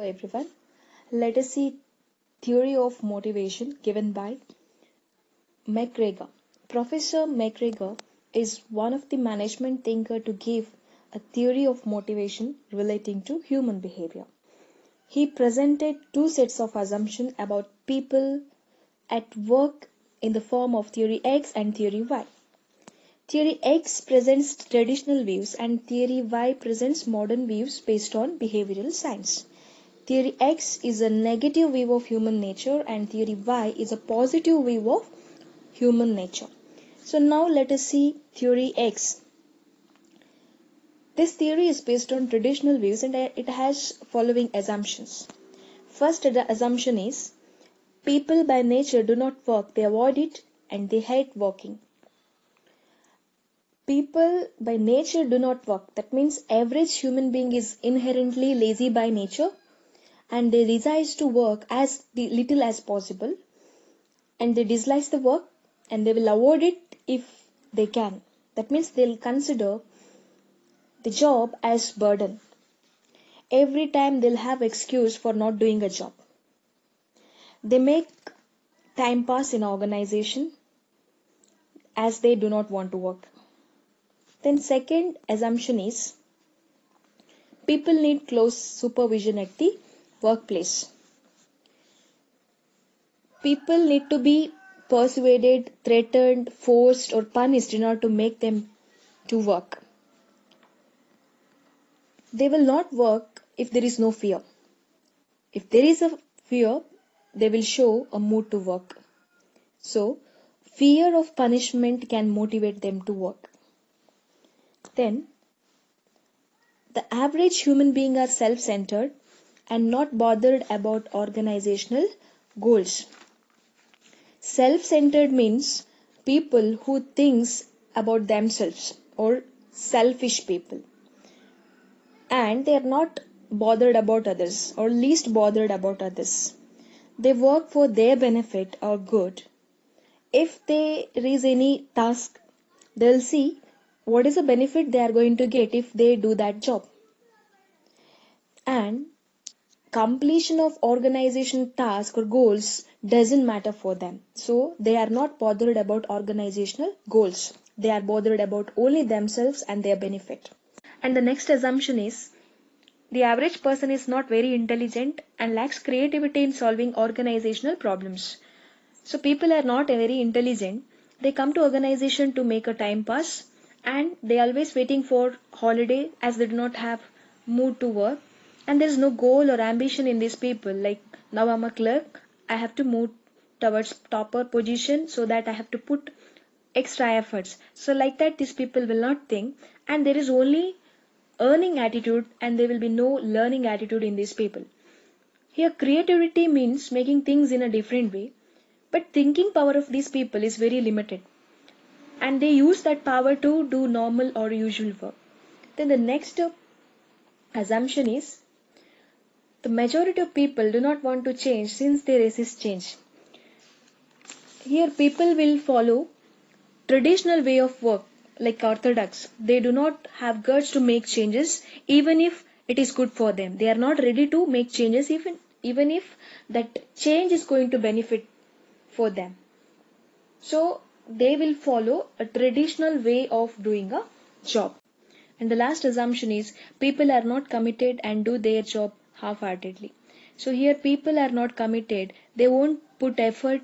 everyone. Let us see theory of motivation given by McGregor. Professor McGregor is one of the management thinker to give a theory of motivation relating to human behavior. He presented two sets of assumptions about people at work in the form of theory X and theory Y. Theory X presents traditional views and theory Y presents modern views based on behavioral science. Theory X is a negative view of human nature and theory Y is a positive view of human nature. So now let us see theory X. This theory is based on traditional views and it has following assumptions. First, the assumption is people by nature do not work, they avoid it and they hate working. People by nature do not work. That means average human being is inherently lazy by nature and they desire to work as little as possible and they dislike the work and they will avoid it if they can. That means they'll consider the job as burden. Every time they'll have excuse for not doing a job. They make time pass in organization as they do not want to work. Then second assumption is people need close supervision at the workplace. People need to be persuaded, threatened, forced or punished in order to make them to work. They will not work if there is no fear. If there is a fear, they will show a mood to work. So, fear of punishment can motivate them to work. Then, the average human being are self-centered and not bothered about organizational goals. Self-centered means people who thinks about themselves or selfish people. And they are not bothered about others or least bothered about others. They work for their benefit or good. If there is any task, they'll see what is the benefit they are going to get if they do that job. And completion of organization task or goals doesn't matter for them. So they are not bothered about organizational goals. They are bothered about only themselves and their benefit. And the next assumption is the average person is not very intelligent and lacks creativity in solving organizational problems. So people are not very intelligent. They come to organization to make a time pass and they are always waiting for holiday as they do not have mood to work. And there is no goal or ambition in these people. Like now I'm a clerk, I have to move towards topper position so that I have to put extra efforts. So like that these people will not think and there is only earning attitude and there will be no learning attitude in these people. Here creativity means making things in a different way, but thinking power of these people is very limited and they use that power to do normal or usual work. Then the next assumption is the majority of people do not want to change since they resist change. Here people will follow traditional way of work like orthodox. They do not have guts to make changes even if it is good for them. They are not ready to make changes even if that change is going to benefit for them. So they will follow a traditional way of doing a job. And the last assumption is people are not committed and do their job half-heartedly. So here people are not committed. They won't put effort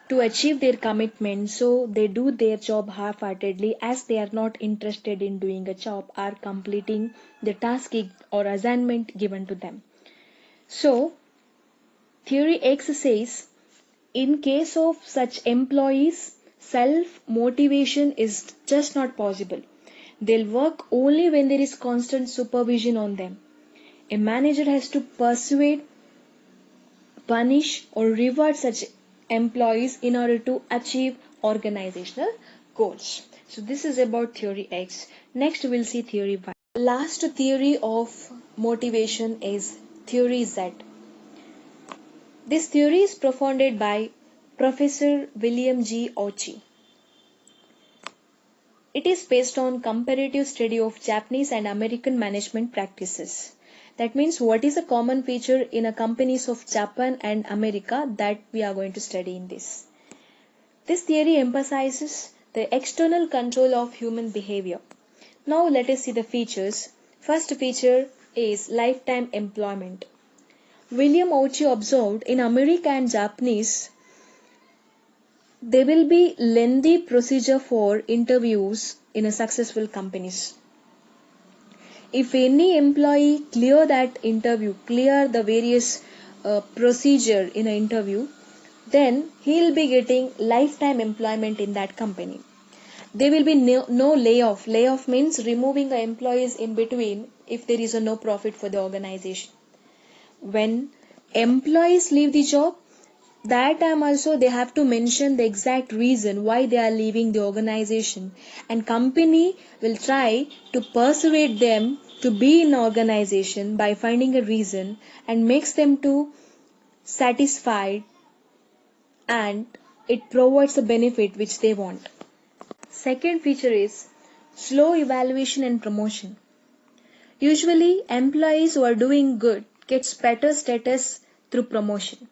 to achieve their commitment, so they do their job half-heartedly as they are not interested in doing a job or completing the task or assignment given to them. So theory X says in case of such employees, self-motivation is just not possible. They'll work only when there is constant supervision on them. A manager has to persuade, punish or reward such employees in order to achieve organizational goals. So this is about theory X. Next we'll see theory Y. Last theory of motivation is theory Z. This theory is propounded by Professor William G. Ochi. It is based on comparative study of Japanese and American management practices. That means what is a common feature in a companies of Japan and America that we are going to study in this. This theory emphasizes the external control of human behavior. Now let us see the features. First feature is lifetime employment. William Ouchi observed in America and Japanese there will be lengthy procedure for interviews in a successful companies. If any employee clear that interview, clear the various procedure in an interview, then he'll be getting lifetime employment in that company. There will be no layoff. Layoff means removing the employees in between if there is a no profit for the organization. When employees leave the job, that time also they have to mention the exact reason why they are leaving the organization, and company will try to persuade them to be in organization by finding a reason and makes them to satisfied, and it provides a benefit which they want. Second feature is slow evaluation and promotion. Usually employees who are doing good gets better status through promotion.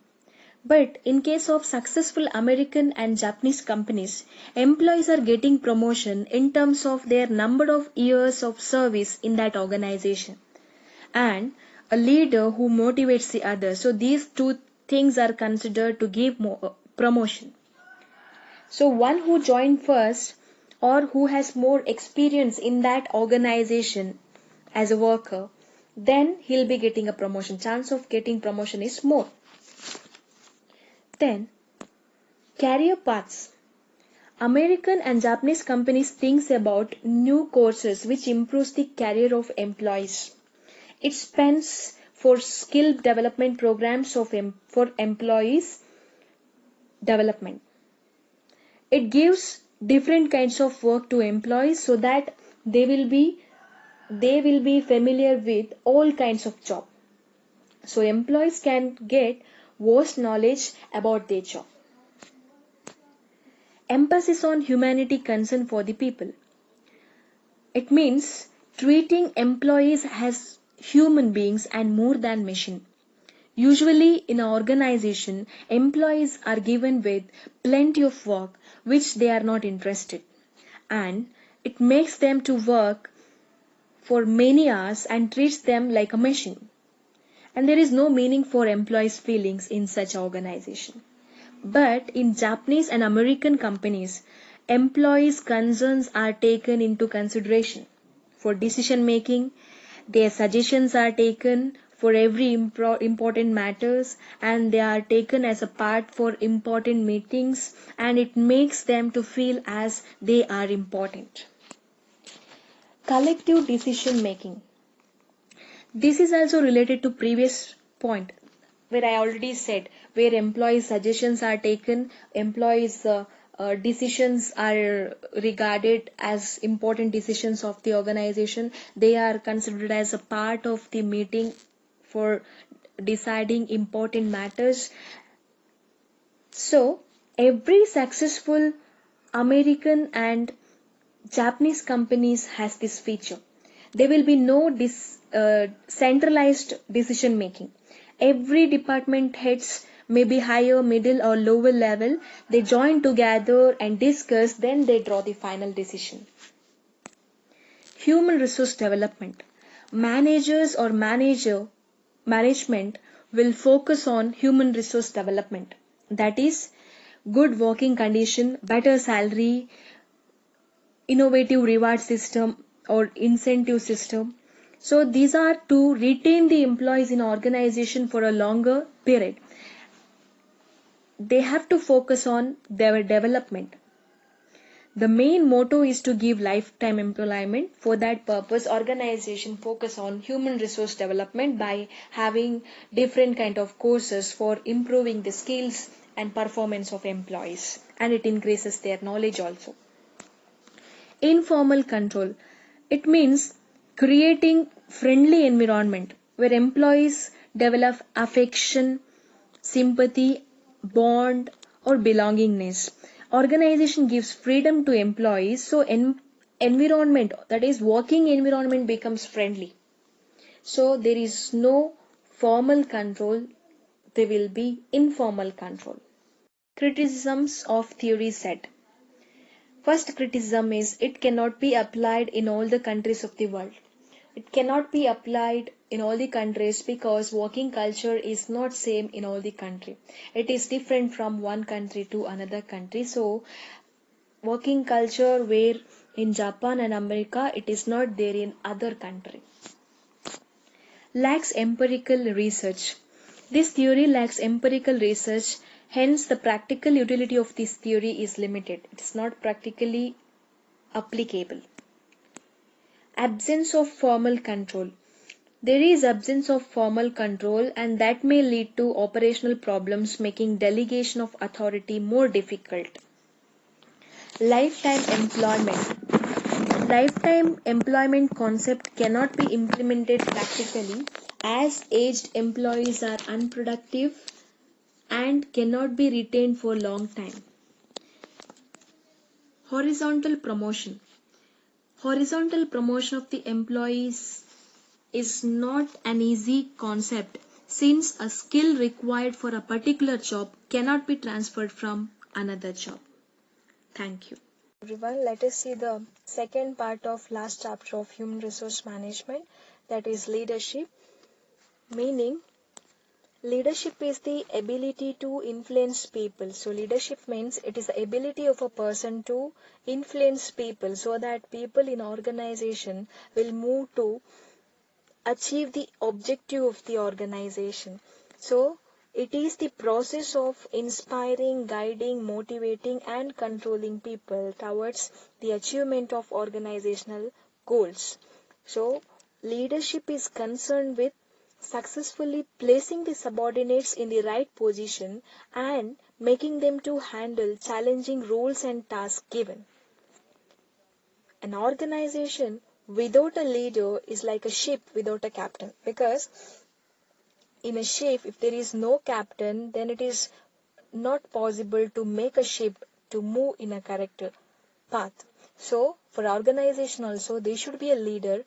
But in case of successful American and Japanese companies, employees are getting promotion in terms of their number of years of service in that organization and a leader who motivates the others. So these two things are considered to give promotion. So one who joined first or who has more experience in that organization as a worker, then he'll be getting a promotion. Chance of getting promotion is more. Then, career paths. American and Japanese companies think about new courses which improves the career of employees. It spends for skill development programs for employees development. It gives different kinds of work to employees so that they will be familiar with all kinds of job. So employees can get vast knowledge about their job. Emphasis on humanity concern for the people. It means treating employees as human beings and more than machine. Usually in an organization, employees are given with plenty of work which they are not interested, and it makes them to work for many hours and treats them like a machine. And there is no meaning for employees' feelings in such organization. But in Japanese and American companies, employees' concerns are taken into consideration for decision making. Their suggestions are taken for every important matters, and they are taken as a part for important meetings, and it makes them to feel as they are important. Collective decision making. This is also related to previous point where I already said where employees suggestions are taken, employees decisions are regarded as important decisions of the organization. They are considered as a part of the meeting for deciding important matters. So every successful American and Japanese companies has this feature. There will be no centralized decision making. Every department heads may be higher, middle or lower level. They join together and discuss, then they draw the final decision. Human resource development. Managers or management will focus on human resource development. That is good working condition, better salary, innovative reward system or incentive system. So these are to retain the employees in organization for a longer period. They have to focus on their development. The main motto is to give lifetime employment. For that purpose, organization focus on human resource development by having different kind of courses for improving the skills and performance of employees, and it increases their knowledge also. Informal control. It means creating friendly environment where employees develop affection, sympathy, bond or belongingness. Organization gives freedom to employees, so environment, that is working environment, becomes friendly. So there is no formal control, there will be informal control. Criticisms of theory set. First criticism is it cannot be applied in all the countries of the world. It cannot be applied in all the countries because working culture is not same in all the country. It is different from one country to another country. So working culture where in Japan and America it is not there in other country. Lacks empirical research. This theory lacks empirical research, hence the practical utility of this theory is limited. It is not practically applicable. Absence of formal control. There is absence of formal control and that may lead to operational problems, making delegation of authority more difficult. Lifetime employment. Lifetime employment concept cannot be implemented practically as aged employees are unproductive and cannot be retained for long time. Horizontal promotion. Horizontal promotion of the employees is not an easy concept since a skill required for a particular job cannot be transferred from another job. Thank you. Everyone, let us see the second part of last chapter of human resource management, that is leadership. Meaning, leadership is the ability to influence people. So leadership means it is the ability of a person to influence people so that people in organization will move to achieve the objective of the organization. So it is the process of inspiring, guiding, motivating and controlling people towards the achievement of organizational goals. So leadership is concerned with successfully placing the subordinates in the right position and making them to handle challenging roles and tasks given. An organization without a leader is like a ship without a captain, because in a ship if there is no captain then it is not possible to make a ship to move in a correct path. So for organization also there should be a leader,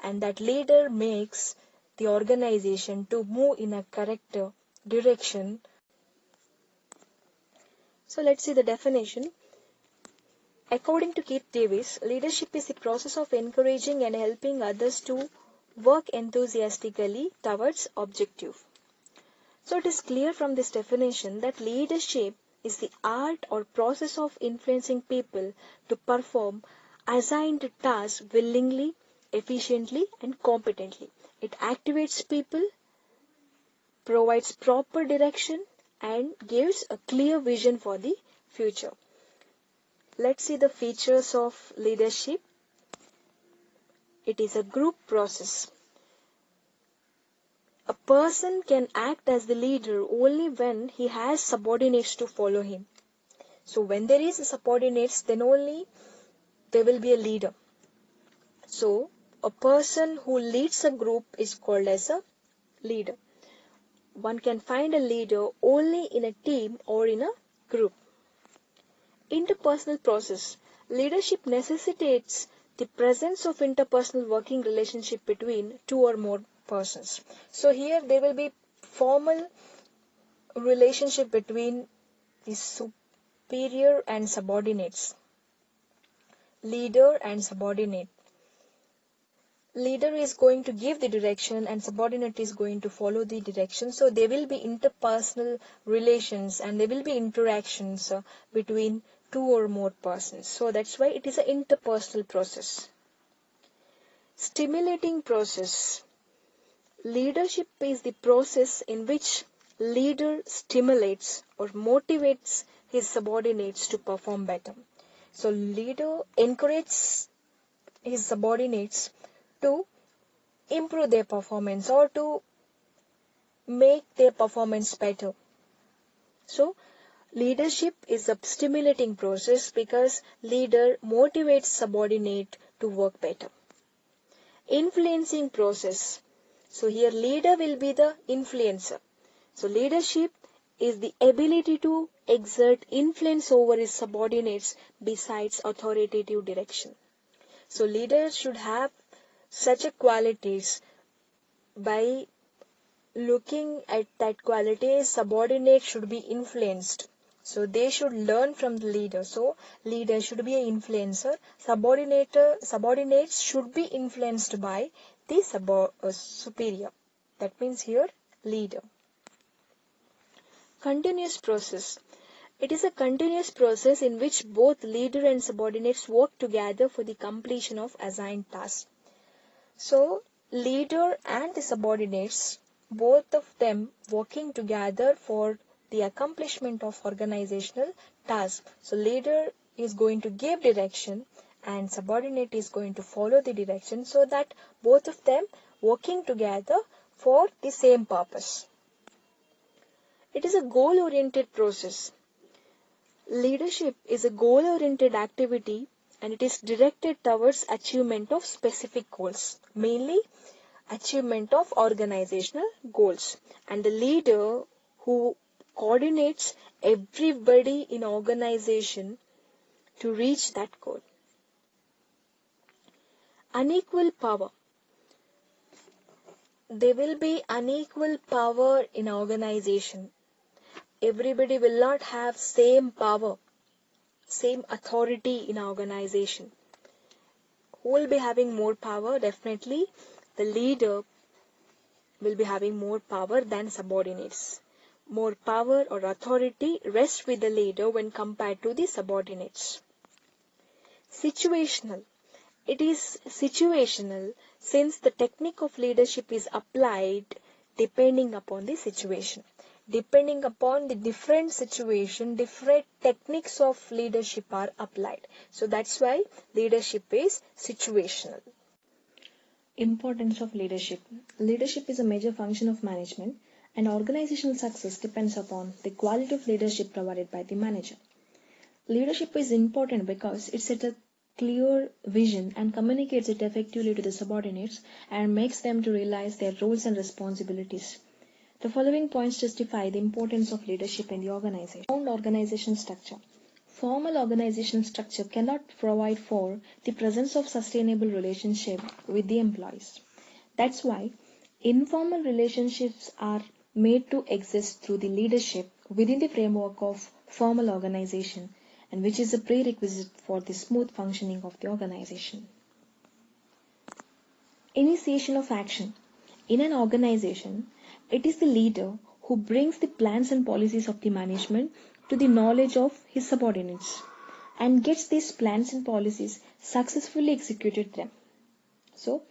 and that leader makes the organization to move in a correct direction. So let's see the definition. According to Keith Davis, leadership is the process of encouraging and helping others to work enthusiastically towards objective. So it is clear from this definition that leadership is the art or process of influencing people to perform assigned tasks willingly, efficiently and competently. It activates people, provides proper direction and gives a clear vision for the future. Let's see the features of leadership. It is a group process. A person can act as the leader only when he has subordinates to follow him. So when there is subordinates, then only there will be a leader. So a person who leads a group is called as a leader. One can find a leader only in a team or in a group. Interpersonal process. Leadership necessitates the presence of interpersonal working relationship between two or more persons. So here there will be formal relationship between the superior and subordinates. Leader and subordinate. Leader is going to give the direction and subordinate is going to follow the direction. So there will be interpersonal relations and there will be interactions between two or more persons. So that's why it is an interpersonal process. Stimulating process. Leadership is the process in which leader stimulates or motivates his subordinates to perform better. So leader encourages his subordinates to improve their performance or to make their performance better. So leadership is a stimulating process because leader motivates subordinate to work better. Influencing process. So here leader will be the influencer. So leadership is the ability to exert influence over his subordinates besides authoritative direction. So leaders should have such a qualities by looking at that quality, subordinates should be influenced. So they should learn from the leader. So leader should be an influencer. Subordinates should be influenced by the superior. That means here leader. Continuous process. It is a continuous process in which both leader and subordinates work together for the completion of assigned tasks. So, leader and the subordinates, both of them working together for the accomplishment of organizational task. So, leader is going to give direction and subordinate is going to follow the direction, so that both of them working together for the same purpose. It is a goal-oriented process. Leadership is a goal-oriented activity and it is directed towards achievement of specific goals, mainly achievement of organizational goals. And the leader who coordinates everybody in organization to reach that goal. Unequal power. There will be unequal power in organization. Everybody will not have same power, same authority in organization. Who will be having more power? Definitely the leader will be having more power than subordinates. More power or authority rests with the leader when compared to the subordinates. Situational. It is situational since the technique of leadership is applied depending upon the situation. Depending upon the different situation, different techniques of leadership are applied. So that's why leadership is situational. Importance of leadership. Leadership is a major function of management, and organizational success depends upon the quality of leadership provided by the manager. Leadership is important because it sets a clear vision and communicates it effectively to the subordinates and makes them to realize their roles and responsibilities. The following points justify the importance of leadership in the organization. Sound organization structure. Formal organizational structure cannot provide for the presence of sustainable relationship with the employees. That's why informal relationships are made to exist through the leadership within the framework of formal organization, and which is a prerequisite for the smooth functioning of the organization. Initiation of action. In an organization, it is the leader who brings the plans and policies of the management to the knowledge of his subordinates and gets these plans and policies successfully executed them. So,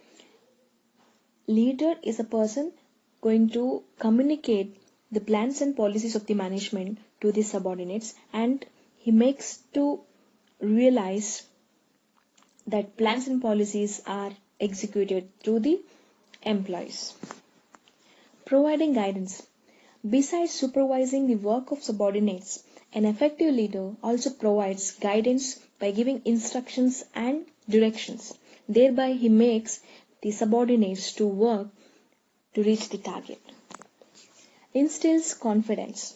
leader is a person going to communicate the plans and policies of the management to the subordinates, and he makes to realize that plans and policies are executed to the employees. Providing guidance. Besides supervising the work of subordinates, an effective leader also provides guidance by giving instructions and directions. Thereby, he makes the subordinates to work to reach the target. Instills confidence.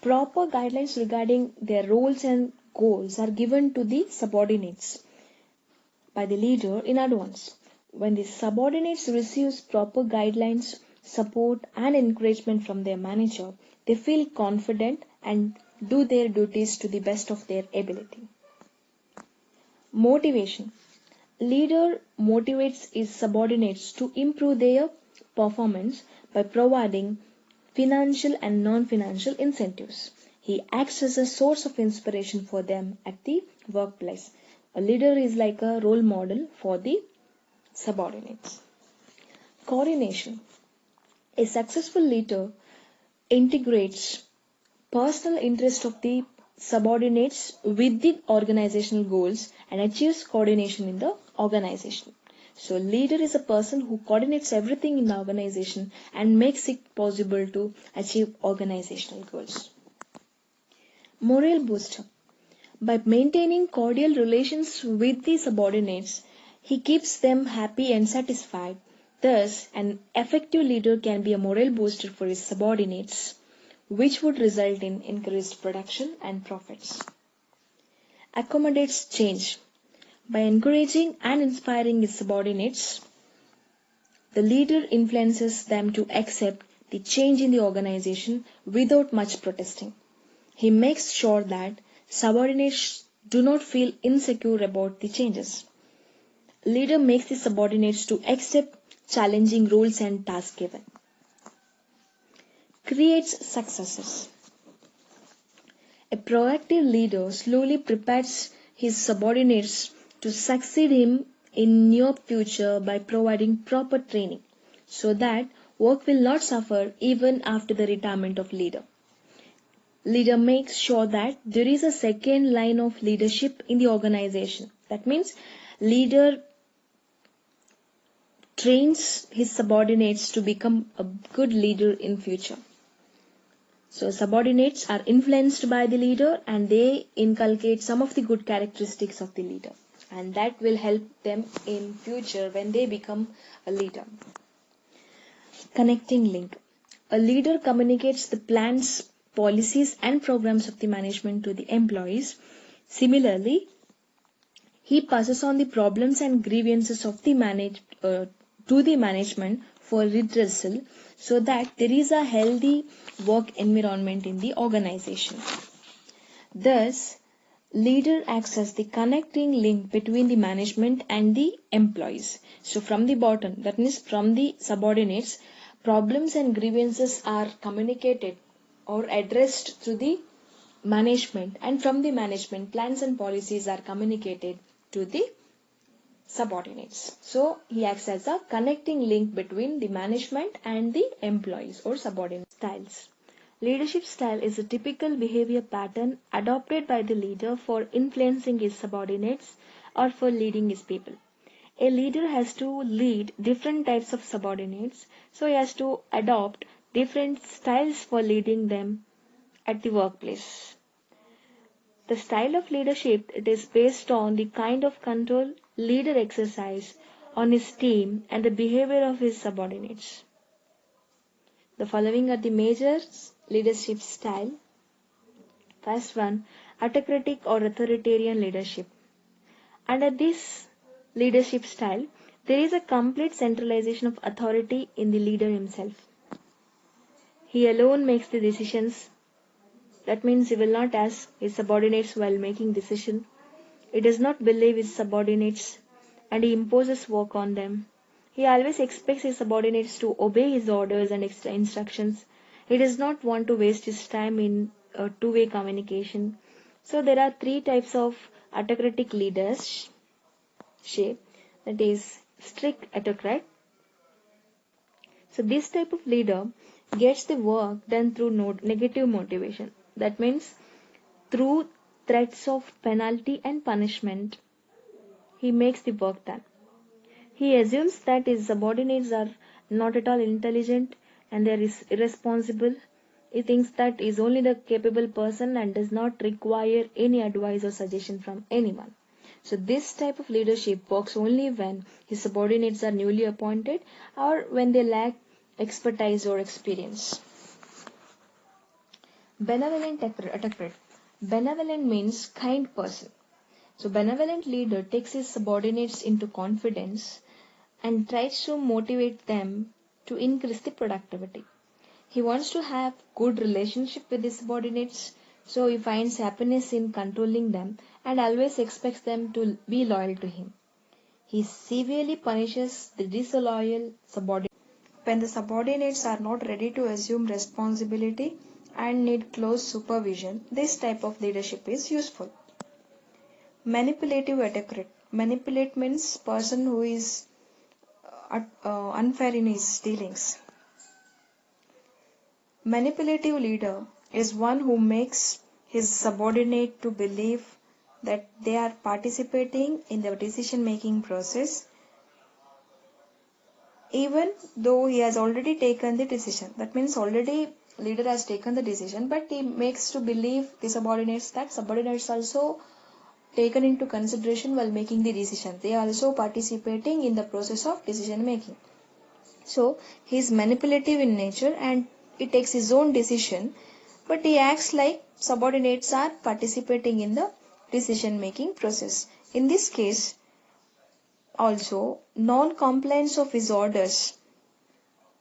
Proper guidelines regarding their roles and goals are given to the subordinates by the leader in advance. When the subordinates receive proper guidelines, support and encouragement from their manager, they feel confident and do their duties to the best of their ability. Motivation. Leader motivates his subordinates to improve their performance by providing financial and non-financial incentives. He acts as a source of inspiration for them at the workplace. A leader is like a role model for the subordinates. Coordination. A successful leader integrates personal interest of the subordinates with the organizational goals and achieves coordination in the organization. So leader is a person who coordinates everything in the organization and makes it possible to achieve organizational goals. Morale booster. By maintaining cordial relations with the subordinates, he keeps them happy and satisfied. Thus, an effective leader can be a morale booster for his subordinates, which would result in increased production and profits. Accommodates change. By encouraging and inspiring his subordinates The leader influences them to accept the change in the organization without much protesting. He makes sure that subordinates do not feel insecure about the changes. Leader makes the subordinates to accept challenging roles and tasks given. Creates successes. A proactive leader slowly prepares his subordinates to succeed him in near future by providing proper training so that work will not suffer even after the retirement of leader. Leader makes sure that there is a second line of leadership in the organization. That means leader trains his subordinates to become a good leader in future. So subordinates are influenced by the leader and they inculcate some of the good characteristics of the leader, and that will help them in future when they become a leader. Connecting link. A leader communicates the plans, policies and programs of the management to the employees. Similarly, he passes on the problems and grievances of the to the management for redressal so that there is a healthy work environment in the organization. Thus, leader acts as the connecting link between the management and the employees. So from the bottom, that means from the subordinates, problems and grievances are communicated or addressed to the management, and from the management, plans and policies are communicated to the subordinates. So he acts as a connecting link between the management and the employees or subordinate. Styles. Leadership style is a typical behavior pattern adopted by the leader for influencing his subordinates or for leading his people. A leader has to lead different types of subordinates, so he has to adopt different styles for leading them at the workplace. The style of leadership, it is based on the kind of control leader exercise on his team and the behavior of his subordinates. The following are the major leadership style. First one, autocratic or authoritarian leadership. Under this leadership style, there is a complete centralization of authority in the leader himself. He alone makes the decisions. That means he will not ask his subordinates while making decision. He does not believe his subordinates and he imposes work on them. He always expects his subordinates to obey his orders and instructions. He does not want to waste his time in two-way communication. So there are three types of autocratic leadership. That is strict autocrat. So this type of leader gets the work done through negative motivation. That means through threats of penalty and punishment, he makes the work done. He assumes that his subordinates are not at all intelligent and they are irresponsible. He thinks that he is only the capable person and does not require any advice or suggestion from anyone. So this type of leadership works only when his subordinates are newly appointed or when they lack expertise or experience. Benevolent autocrat. Benevolent means kind person. So benevolent leader takes his subordinates into confidence and tries to motivate them to increase the productivity. He wants to have good relationship with his subordinates, so he finds happiness in controlling them and always expects them to be loyal to him. He severely punishes the disloyal subordinates when the subordinates are not ready to assume responsibility and need close supervision. This type of leadership is useful. Manipulative autocrat. Manipulate means person who is unfair in his dealings. Manipulative leader is one who makes his subordinate to believe that they are participating in the decision making process even though he has already taken the decision. That means already leader has taken the decision, but he makes to believe the subordinates that subordinates also taken into consideration while making the decision. They are also participating in the process of decision making. So he is manipulative in nature and he takes his own decision, but he acts like subordinates are participating in the decision making process. In this case, also non-compliance of his orders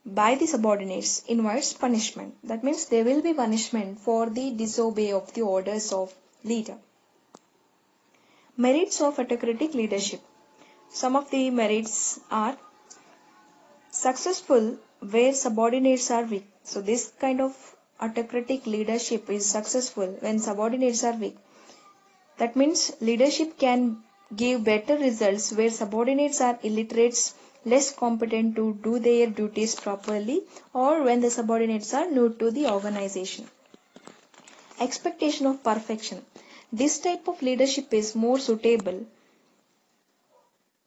by the subordinates invites punishment. That means there will be punishment for the disobey of the orders of leader. Merits of autocratic leadership. Some of the merits are successful where subordinates are weak. So this kind of autocratic leadership is successful when subordinates are weak. That means leadership can give better results where subordinates are illiterates, less competent to do their duties properly, or when the subordinates are new to the organization. Expectation of perfection. This type of leadership is more suitable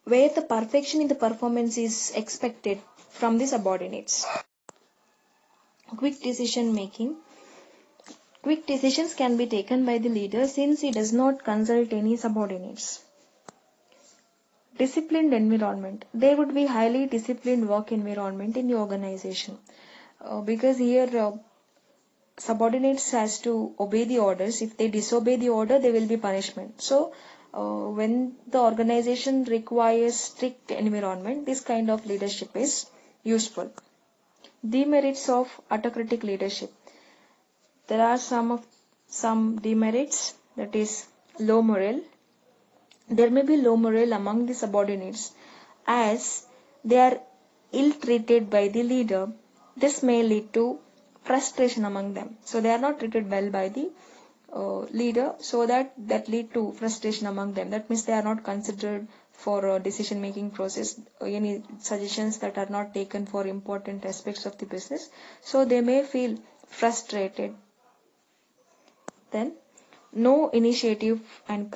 where the perfection in the performance is expected from the subordinates. Quick decision making. Quick decisions can be taken by the leader since he does not consult any subordinates. Disciplined environment. There would be highly disciplined work environment in the organization because here subordinates has to obey the orders. If they disobey the order, there will be punishment. So when the organization requires strict environment, this kind of leadership is useful. Demerits of autocratic leadership. There are some demerits, that is low morale. There may be low morale among the subordinates as they are ill treated by the leader. This may lead to frustration among them. So they are not treated well by the leader, so that lead to frustration among them. That means they are not considered for a decision making process, any suggestions that are not taken for important aspects of the business. So they may feel frustrated. Then no initiative and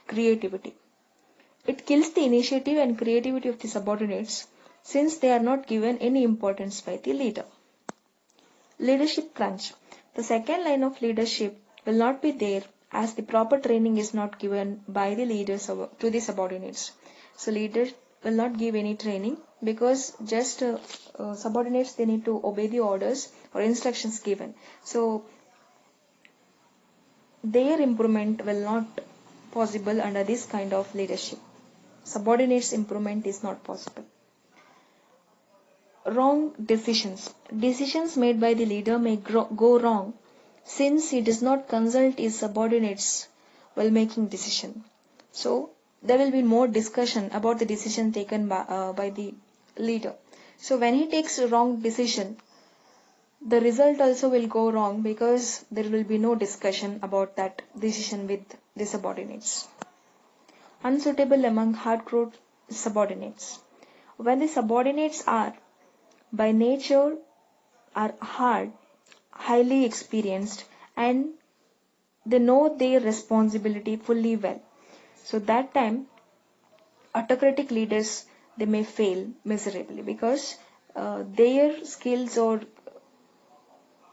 creativity. It kills the initiative and creativity of the subordinates since they are not given any importance by the leader. Leadership crunch. The second line of leadership will not be there as the proper training is not given by the leaders to the subordinates. So leaders will not give any training because just subordinates, they need to obey the orders or instructions given. So their improvement will not possible under this kind of leadership. Subordinates improvement is not possible. Wrong decisions. Decisions made by the leader may go wrong since he does not consult his subordinates while making decision. So there will be more discussion about the decision taken by the leader. So when he takes a wrong decision, the result also will go wrong because there will be no discussion about that decision with the subordinates. Unsuitable among hardcore subordinates. When the subordinates are by nature are hard, highly experienced, and they know their responsibility fully well. So that time autocratic leaders, they may fail miserably because their skills or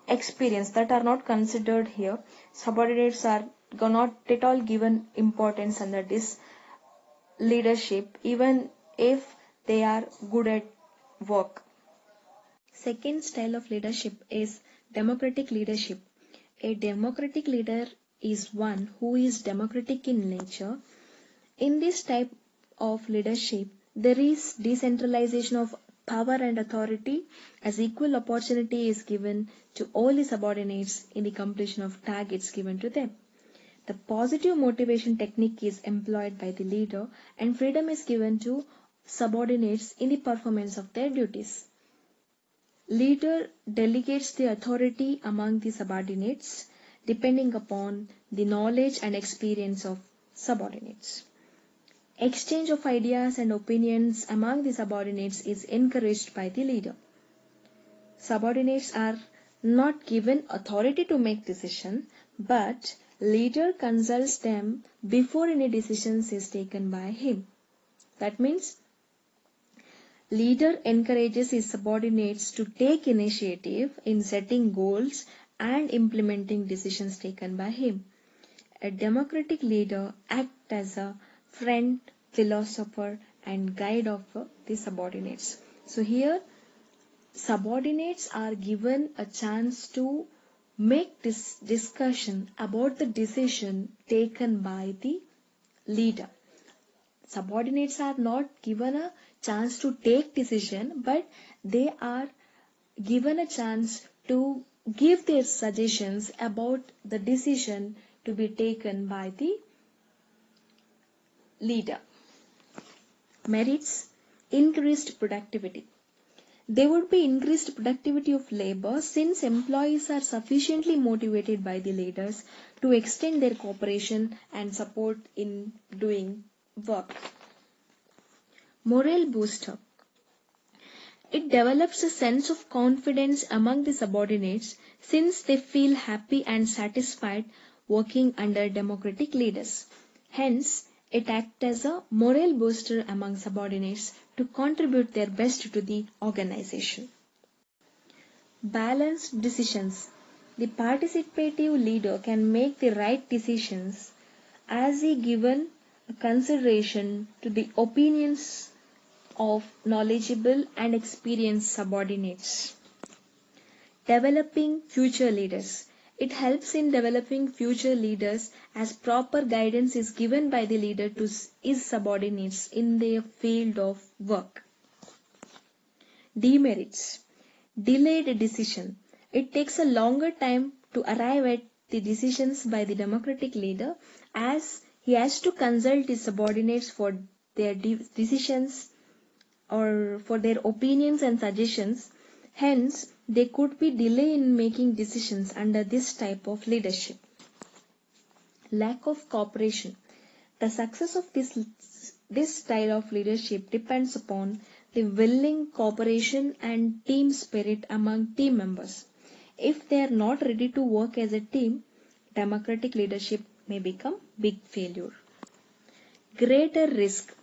experience that are not considered here. Subordinates are not at all given importance under this leadership even if they are good at work. Second style of leadership is democratic leadership. A democratic leader is one who is democratic in nature. In this type of leadership, there is decentralization of power and authority as equal opportunity is given to all the subordinates in the completion of targets given to them. The positive motivation technique is employed by the leader and freedom is given to subordinates in the performance of their duties. Leader delegates the authority among the subordinates depending upon the knowledge and experience of subordinates. Exchange of ideas and opinions among the subordinates is encouraged by the leader. Subordinates are not given authority to make decision, but leader consults them before any decisions is taken by him. That means leader encourages his subordinates to take initiative in setting goals and implementing decisions taken by him. A democratic leader acts as a friend, philosopher, and guide of the subordinates. So here, subordinates are given a chance to make this discussion about the decision taken by the leader. Subordinates are not given a chance to take decision, but They are given a chance to give their suggestions about the decision to be taken by the leader. Merits: increased productivity. There would be increased productivity of labor since employees are sufficiently motivated by the leaders to extend their cooperation and support in doing work. Morale booster. It develops a sense of confidence among the subordinates since they feel happy and satisfied working under democratic leaders. Hence, it acts as a morale booster among subordinates to contribute their best to the organization. Balanced decisions. The participative leader can make the right decisions as he given consideration to the opinions of knowledgeable and experienced subordinates. Developing future leaders. It helps in developing future leaders as proper guidance is given by the leader to his subordinates in their field of work. Demerits. Delayed decision. It takes a longer time to arrive at the decisions by the democratic leader as he has to consult his subordinates for their decisions or for their opinions and suggestions. Hence, there could be delay in making decisions under this type of leadership. Lack of cooperation. The success of this style of leadership depends upon the willing cooperation and team spirit among team members. If they are not ready to work as a team, democratic leadership may become big failure. Greater risk.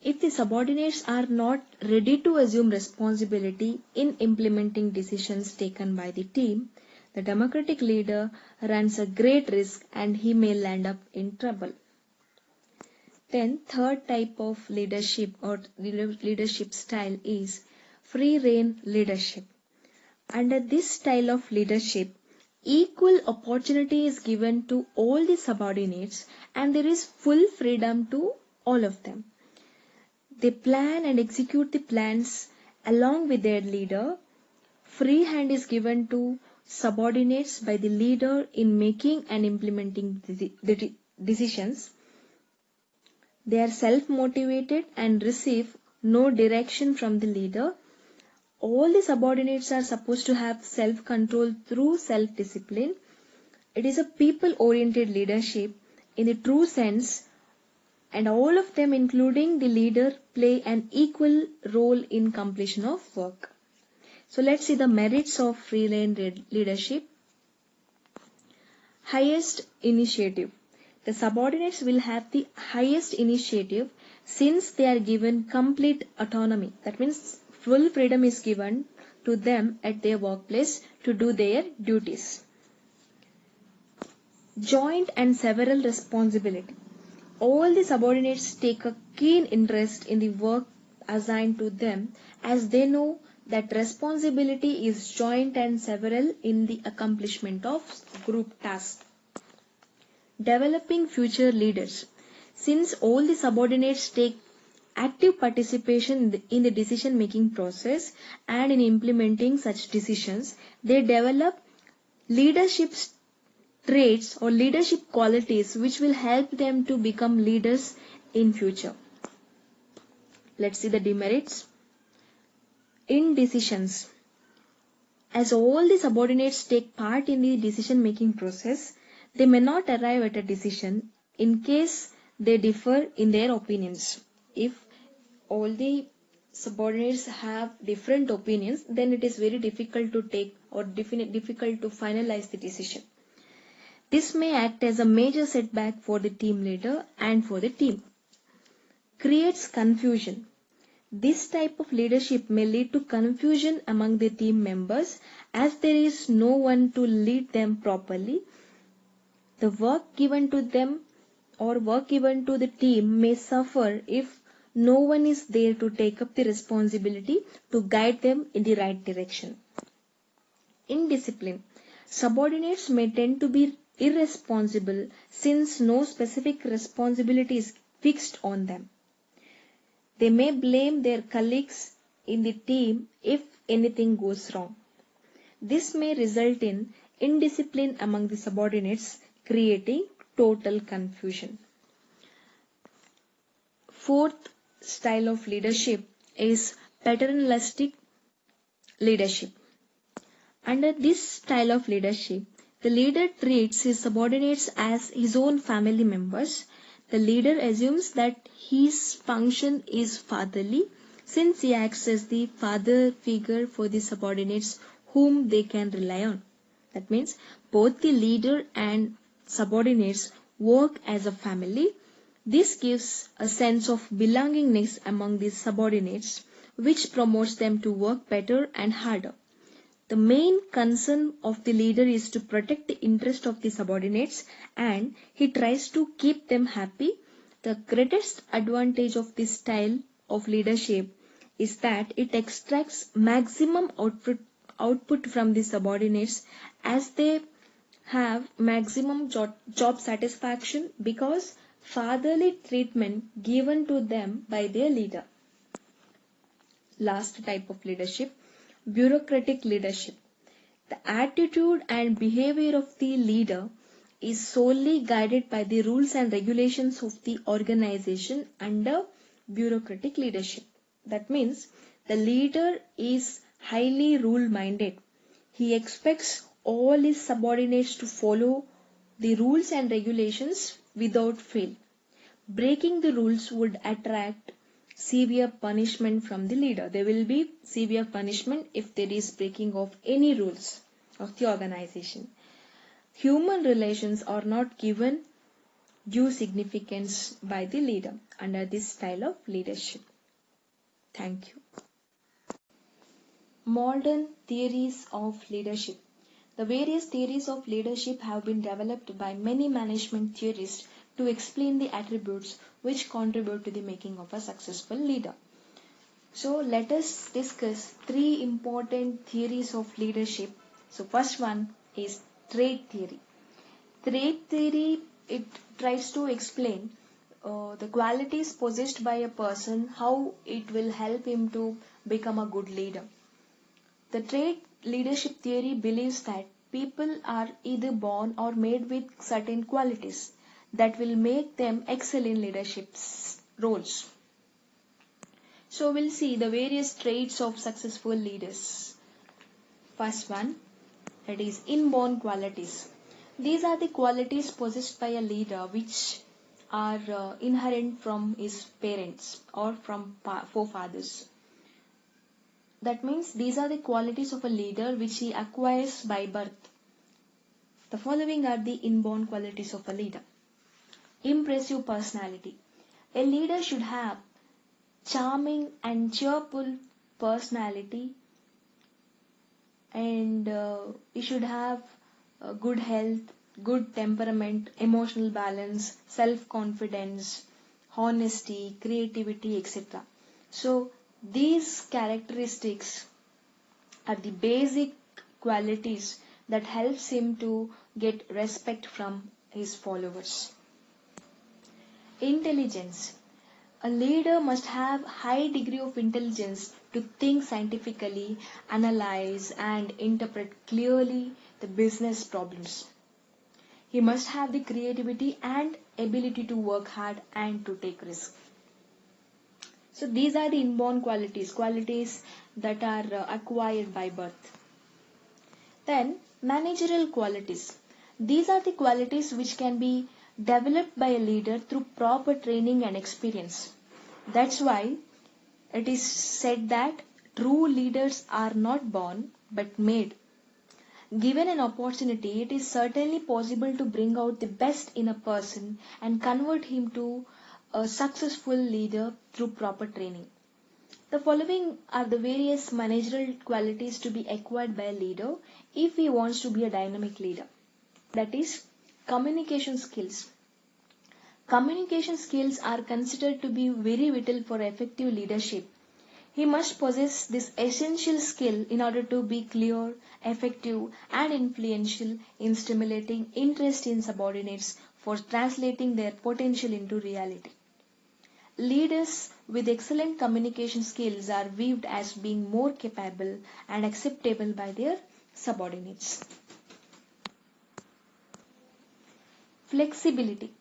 If the subordinates are not ready to assume responsibility in implementing decisions taken by the team, the democratic leader runs a great risk and he may land up in trouble. Then third type of leadership or leadership style is free rein leadership. Under this style of leadership, equal opportunity is given to all the subordinates and there is full freedom to all of them. They plan and execute the plans along with their leader. Free hand is given to subordinates by the leader in making and implementing the decisions. They are self-motivated and receive no direction from the leader. All the subordinates are supposed to have self-control through self-discipline. It is a people-oriented leadership in the true sense, and all of them, including the leader, play an equal role in completion of work. So let's see the merits of free rein leadership. Highest initiative. The subordinates will have the highest initiative since they are given complete autonomy. That means full freedom is given to them at their workplace to do their duties. Joint and several responsibility. All the subordinates take a keen interest in the work assigned to them as they know that responsibility is joint and several in the accomplishment of group tasks. Developing future leaders. Since all the subordinates take active participation in the decision making process and in implementing such decisions, they develop leadership traits or leadership qualities which will help them to become leaders in future. Let's see the demerits. Indecisions. As all the subordinates take part in the decision making process, they may not arrive at a decision in case they differ in their opinions. If all the subordinates have different opinions, then it is very difficult to take or difficult to finalize the decision. This may act as a major setback for the team leader and for the team. Creates confusion. This type of leadership may lead to confusion among the team members as there is no one to lead them properly. The work given to them or work given to the team may suffer if no one is there to take up the responsibility to guide them in the right direction. Indiscipline. Subordinates may tend to be irresponsible since no specific responsibility is fixed on them. They may blame their colleagues in the team if anything goes wrong. This may result in indiscipline among the subordinates, creating total confusion. Fourth style of leadership is paternalistic leadership. Under this style of leadership, the leader treats his subordinates as his own family members. The leader assumes that his function is fatherly since he acts as the father figure for the subordinates whom they can rely on. That means both the leader and subordinates work as a family. This gives a sense of belongingness among the subordinates, which promotes them to work better and harder. The main concern of the leader is to protect the interest of the subordinates and he tries to keep them happy. The greatest advantage of this style of leadership is that it extracts maximum output from the subordinates as they have maximum job satisfaction because fatherly treatment given to them by their leader. Last type of leadership, bureaucratic leadership. The attitude and behavior of the leader is solely guided by the rules and regulations of the organization under bureaucratic leadership. That means the leader is highly rule minded. He expects all his subordinates to follow the rules and regulations without fail. Breaking the rules would attract severe punishment from the leader. There will be severe punishment if there is breaking of any rules of the organization. Human relations are not given due significance by the leader under this style of leadership. Thank you. Modern theories of leadership. The various theories of leadership have been developed by many management theorists to explain the attributes which contribute to the making of a successful leader. So let us discuss three important theories of leadership. So first one is trait theory. Trait theory, it tries to explain the qualities possessed by a person, how it will help him to become a good leader. The trait leadership theory believes that people are either born or made with certain qualities that will make them excel in leadership roles. So we'll see the various traits of successful leaders. First one, that is inborn qualities. These are the qualities possessed by a leader which are inherent from his parents or from forefathers. That means these are the qualities of a leader which he acquires by birth. The following are the inborn qualities of a leader. Impressive personality. A leader should have charming and cheerful personality and he should have good health, good temperament, emotional balance, self-confidence, honesty, creativity, etc. So these characteristics are the basic qualities that helps him to get respect from his followers. Intelligence. A leader must have high degree of intelligence to think scientifically, analyze and interpret clearly the business problems. He must have the creativity and ability to work hard and to take risks. So these are the inborn qualities that are acquired by birth. Then managerial qualities. These are the qualities which can be developed by a leader through proper training and experience. That's why it is said that true leaders are not born but made. Given an opportunity, it is certainly possible to bring out the best in a person and convert him to a successful leader through proper training. The following are the various managerial qualities to be acquired by a leader if he wants to be a dynamic leader. That is, communication skills. Communication skills are considered to be very vital for effective leadership. He must possess this essential skill in order to be clear, effective, and influential in stimulating interest in subordinates for translating their potential into reality. Leaders with excellent communication skills are viewed as being more capable and acceptable by their subordinates. Flexibility.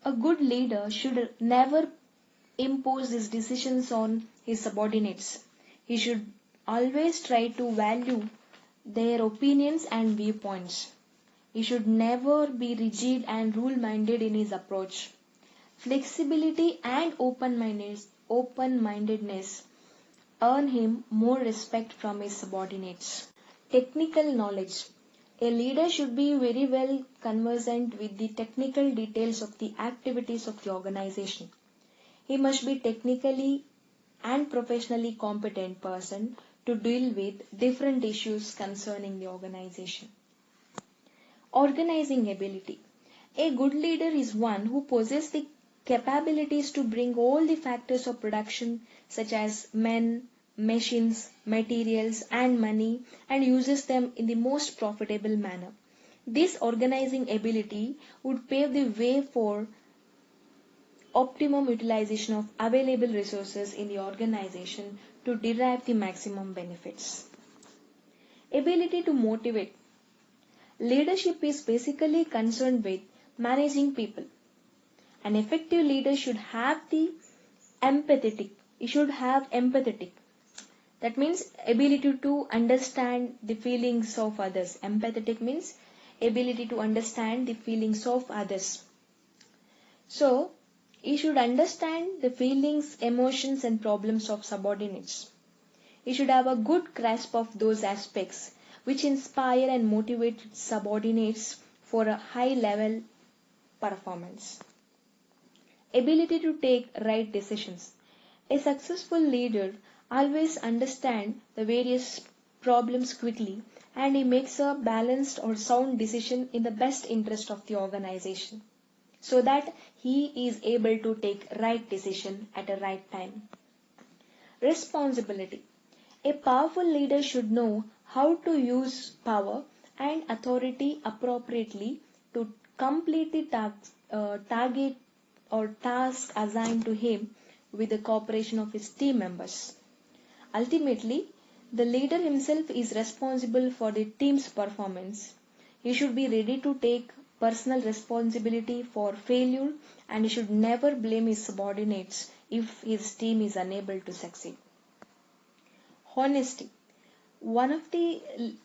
A good leader should never impose his decisions on his subordinates. He should always try to value their opinions and viewpoints. He should never be rigid and rule minded in his approach. Flexibility and open-mindedness earn him more respect from his subordinates. Technical knowledge. A leader should be very well conversant with the technical details of the activities of the organization. He must be technically and professionally competent person to deal with different issues concerning the organization. Organizing ability. A good leader is one who possesses the capabilities to bring all the factors of production such as men, machines, materials and money and uses them in the most profitable manner. This organizing ability would pave the way for optimum utilization of available resources in the organization to derive the maximum benefits. Ability to motivate. Leadership is basically concerned with managing people. An effective leader should have the empathetic. He should have empathetic. That means ability to understand the feelings of others. Empathetic means ability to understand the feelings of others. So, he should understand the feelings, emotions and problems of subordinates. He should have a good grasp of those aspects which inspire and motivate subordinates for a high level performance. Ability to take right decisions. A successful leader always understands the various problems quickly and he makes a balanced or sound decision in the best interest of the organization so that he is able to take right decision at a right time. Responsibility. A powerful leader should know how to use power and authority appropriately to complete the target or task assigned to him with the cooperation of his team members. Ultimately, the leader himself is responsible for the team's performance. He should be ready to take personal responsibility for failure and he should never blame his subordinates if his team is unable to succeed. Honesty. One of the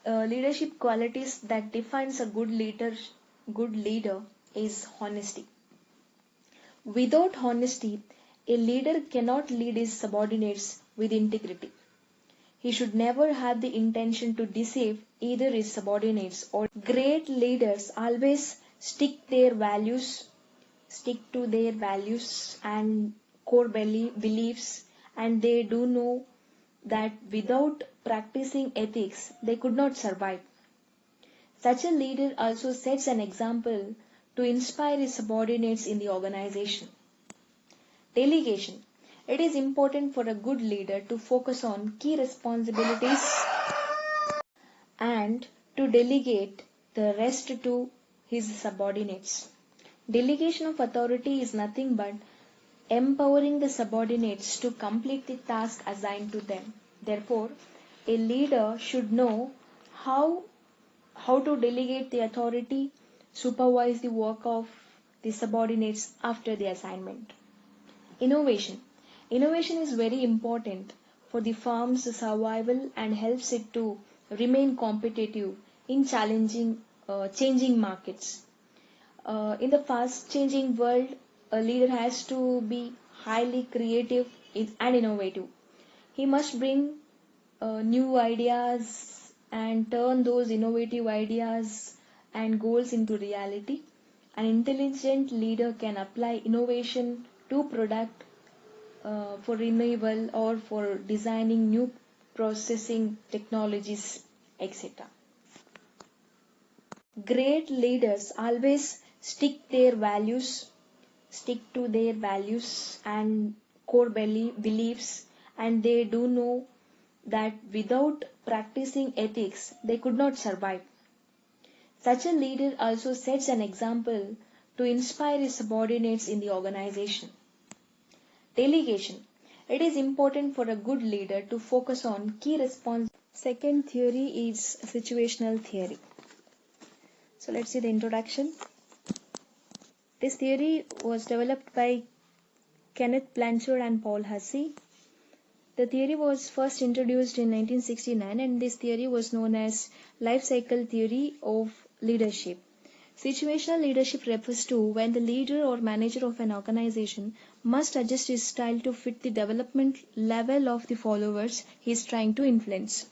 leadership qualities that defines a good leader is honesty. Without honesty, a leader cannot lead his subordinates with integrity. He should never have the intention to deceive either his subordinates or great leaders always stick to their values and core beliefs and they do know that without practicing ethics they could not survive. Such a leader also sets an example to inspire his subordinates in the organization. Delegation. It is important for a good leader to focus on key responsibilities and to delegate the rest to his subordinates. Delegation of authority is nothing but empowering the subordinates to complete the task assigned to them. Therefore, a leader should know how to delegate the authority, supervise the work of the subordinates after the assignment. Innovation. Innovation is very important for the firm's survival and helps it to remain competitive in changing markets. In the fast changing world, a leader has to be highly creative and innovative. He must bring new ideas and turn those innovative ideas and goals into reality. An intelligent leader can apply innovation to product for renewal or for designing new processing technologies, etc. Great leaders always stick to their values and core beliefs, and they do know that without practicing ethics, they could not survive. Such a leader also sets an example to inspire his subordinates in the organization. Delegation. It is important for a good leader to focus on key response. Second theory is situational theory. So let's see the introduction. This theory was developed by Kenneth Blanchard and Paul Hussey. The theory was first introduced in 1969, and this theory was known as life cycle theory of leadership. Situational leadership refers to when the leader or manager of an organization must adjust his style to fit the development level of the followers he is trying to influence.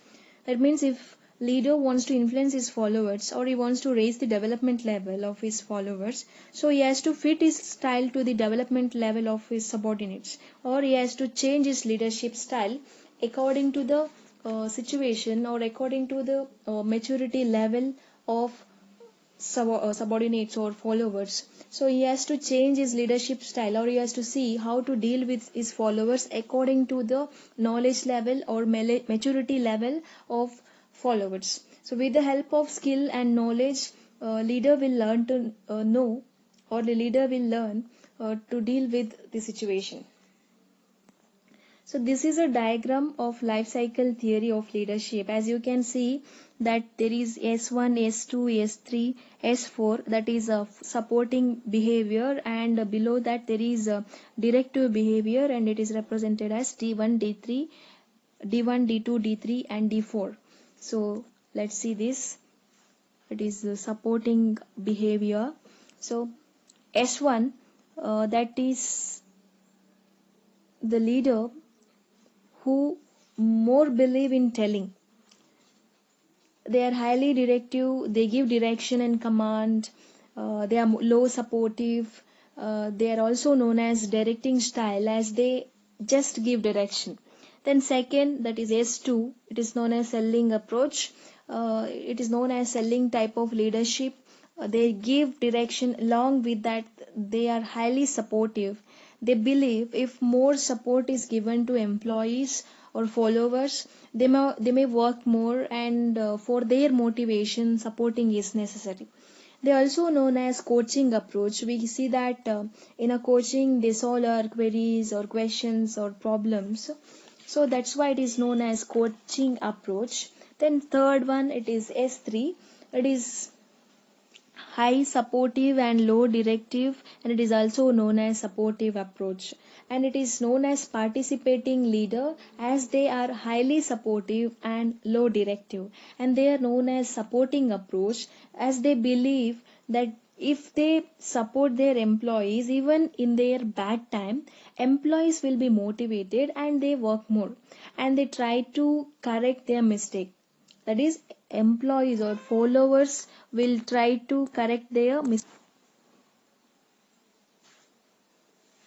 That means if leader wants to influence his followers or he wants to raise the development level of his followers, so he has to fit his style to the development level of his subordinates, or he has to change his leadership style according to the situation or according to the maturity level of subordinates or followers. So he has to change his leadership style, or he has to see how to deal with his followers according to the knowledge level or maturity level of followers. So with the help of skill and knowledge, leader will learn to know, or the leader will learn to deal with the situation. So this is a diagram of life cycle theory of leadership. As you can see that there is S1, S2, S3, S4, that is a supporting behavior, and below that there is a directive behavior, and it is represented as D1, D3, D1, D2, D3 and D4. So let's see this. It is the supporting behavior. So S1, that is the leader who more believe in telling. They are highly directive, they give direction and command, they are low supportive, they are also known as directing style, as they just give direction. Then second, that is S2, it is known as selling approach. It is known as selling type of leadership. They give direction, along with that they are highly supportive. They believe if more support is given to employees or followers, they may work more, and for their motivation, supporting is necessary. They are also known as coaching approach. We see that in a coaching they solve our queries or questions or problems. So that's why it is known as coaching approach. Then third one, it is S3. It is high supportive and low directive, and it is also known as supportive approach. And it is known as participating leader, as they are highly supportive and low directive. And they are known as supporting approach, as they believe that if they support their employees even in their bad time, employees will be motivated and they work more, and they try to correct their mistake. That is, employees or followers will try to correct their mistakes.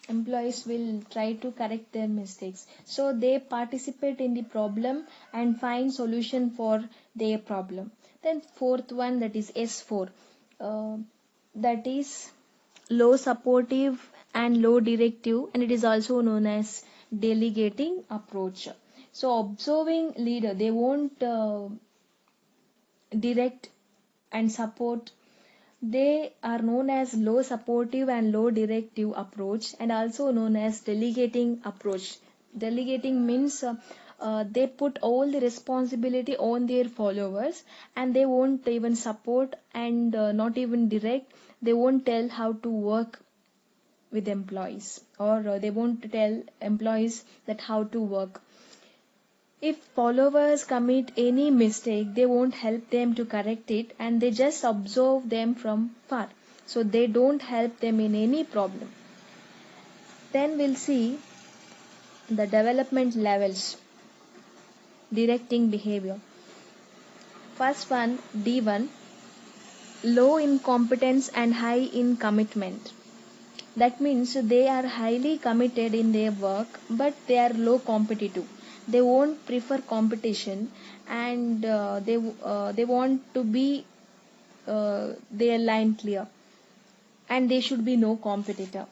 Employees will try to correct their mistakes, so they participate in the problem and find solution for their problem. Then fourth one, that is S4, uh, that is low supportive and low directive, and it is also known as delegating approach. So observing leader, they won't direct and support. They are known as low supportive and low directive approach, and also known as delegating approach. Delegating means they put all the responsibility on their followers, and they won't even support and not even direct. They won't tell how to work with employees, or they won't tell employees that how to work. If followers commit any mistake, they won't help them to correct it, and they just observe them from far. So they don't help them in any problem. Then we'll see the development levels, directing behavior. First one, D1, low in competence and high in commitment. That means they are highly committed in their work, but they are low competitive. They won't prefer competition, and they want to be their line clear, and they should be no competitor.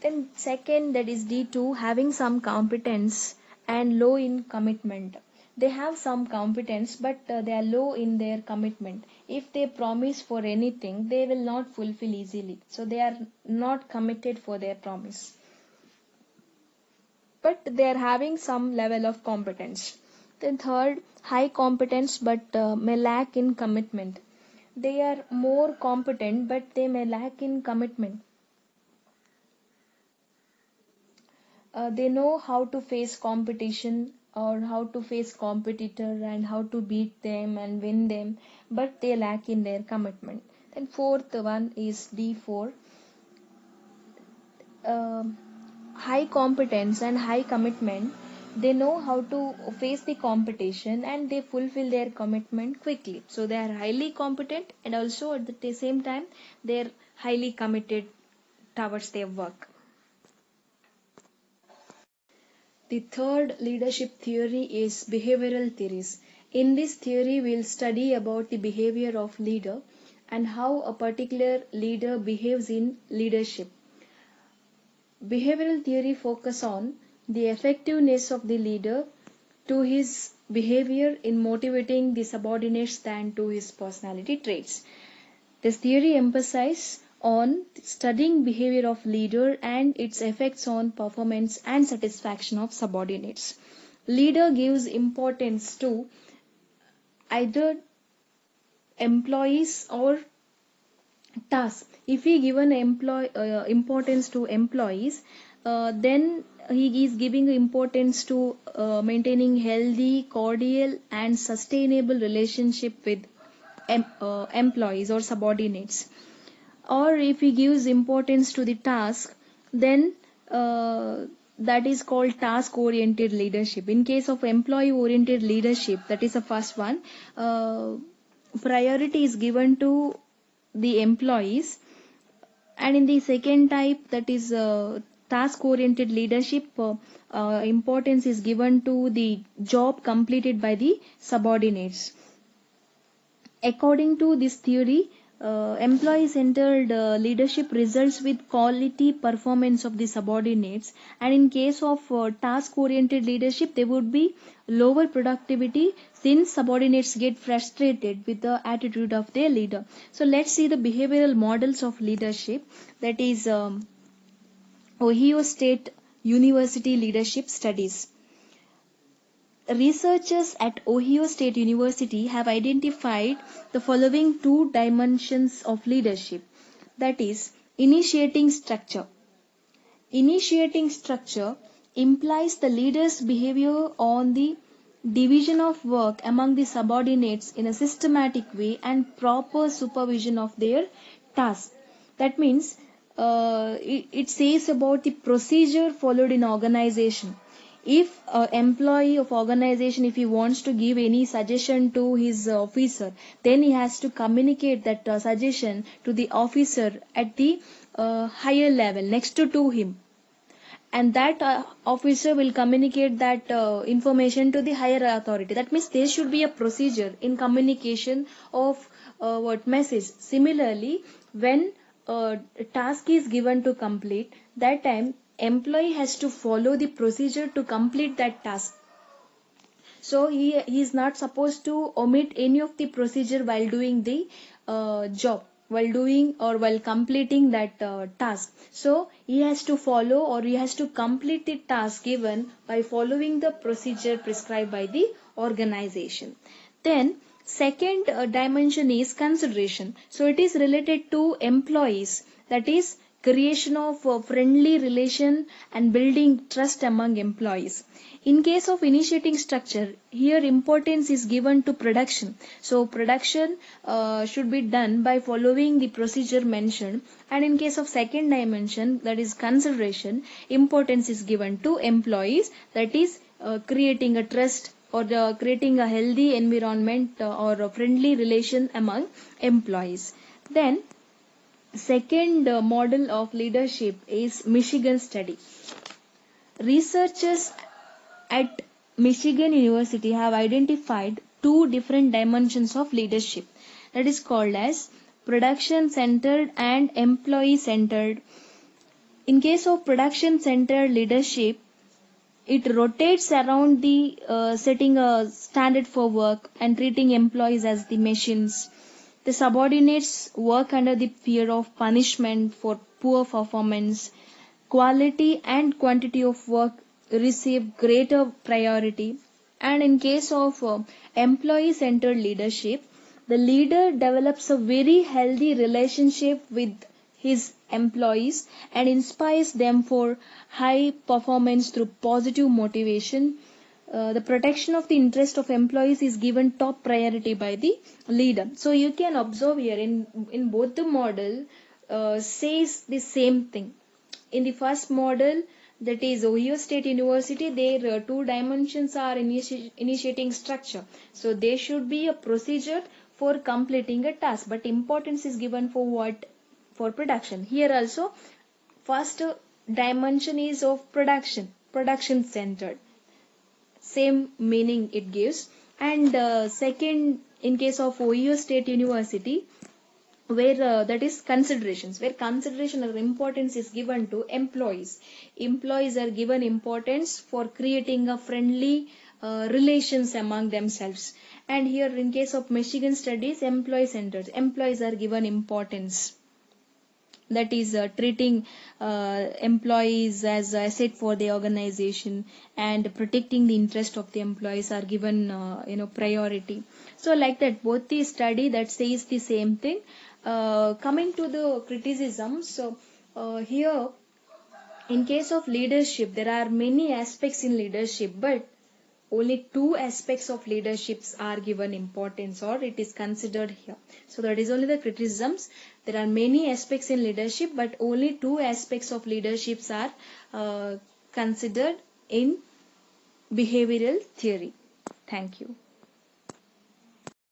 Then second, that is D2, having some competence and low in commitment. They have some competence, but they are low in their commitment. If they promise for anything, they will not fulfill easily. So they are not committed for their promise. but they are having some level of competence. Then third, high competence but may lack in commitment. They are more competent but they may lack in commitment. They know how to face competition or how to face competitor and how to beat them and win them, but they lack in their commitment. Then fourth one is D4. um, High competence and high commitment. They know how to face the competition and they fulfill their commitment quickly. So they are highly competent and also at the same time they are highly committed towards their work. The third leadership theory is behavioral theories. In this theory, we'll study about the behavior of leader and how a particular leader behaves in leadership. Behavioral theory focus on the effectiveness of the leader to his behavior in motivating the subordinates than to his personality traits. This theory emphasizes on studying behavior of leader and its effects on performance and satisfaction of subordinates. Leader gives importance to either employees or task. If he given importance to employees, then he is giving importance to maintaining healthy, cordial, and sustainable relationship with employees or subordinates. Or if he gives importance to the task, then that is called task oriented leadership. In case of employee oriented leadership, that is the first one, priority is given to the employees, and in the second type, that is task oriented leadership, importance is given to the job completed by the subordinates. According to this theory, employee centered leadership results with quality performance of the subordinates, and in case of task oriented leadership, there would be lower productivity since subordinates get frustrated with the attitude of their leader. So, let's see the behavioral models of leadership, that is Ohio State University Leadership Studies. Researchers at Ohio State University have identified the following two dimensions of leadership, that is, initiating structure. Initiating structure implies the leader's behavior on the division of work among the subordinates in a systematic way and proper supervision of their tasks. That means it says about the procedure followed in organization. If an employee of organization, if he wants to give any suggestion to his officer, then he has to communicate that suggestion to the officer at the higher level next to him, and that officer will communicate that information to the higher authority. That means there should be a procedure in communication of what message. Similarly, when a task is given to complete, that time employee has to follow the procedure to complete that task. So he is not supposed to omit any of the procedure while doing the job, while doing or while completing that task. So he has to follow or he has to complete the task given by following the procedure prescribed by the organization. Then second dimension is consideration. So it is related to employees, that is creation of a friendly relation and building trust among employees. In case of initiating structure, here importance is given to production. So production should be done by following the procedure mentioned. And in case of second dimension, that is consideration, importance is given to employees, that is creating a trust or creating a healthy environment or a friendly relation among employees. Then second model of leadership is Michigan study. Researchers at Michigan University have identified two different dimensions of leadership, that is called as production centered and employee centered. In case of production centered leadership, it rotates around the setting a standard for work and treating employees as the machines. The subordinates work under the fear of punishment for poor performance. Quality and quantity of work receive greater priority. And in case of employee centered leadership, the leader develops a very healthy relationship with his employees and inspires them for high performance through positive motivation. The protection of the interest of employees is given top priority by the leader. So you can observe here in both the model says the same thing. In the first model, that is Ohio State University, their two dimensions are initiating structure. So there should be a procedure for completing a task, but importance is given for what? For production. Here also, first dimension is of production centered. Same meaning it gives. And second, in case of Ohio State University, where that is considerations, where consideration or importance is given to employees are given importance for creating a friendly relations among themselves. And here in case of Michigan studies, employee centered, employees are given importance, that is treating employees as asset for the organization and protecting the interest of the employees are given priority. So like that, both the study that says the same thing. Coming to the criticism, so here in case of leadership, there are many aspects in leadership, but only two aspects of leaderships are given importance or it is considered here. So that is only the criticisms. There are many aspects in leadership, but only two aspects of leaderships are considered in behavioral theory. Thank you.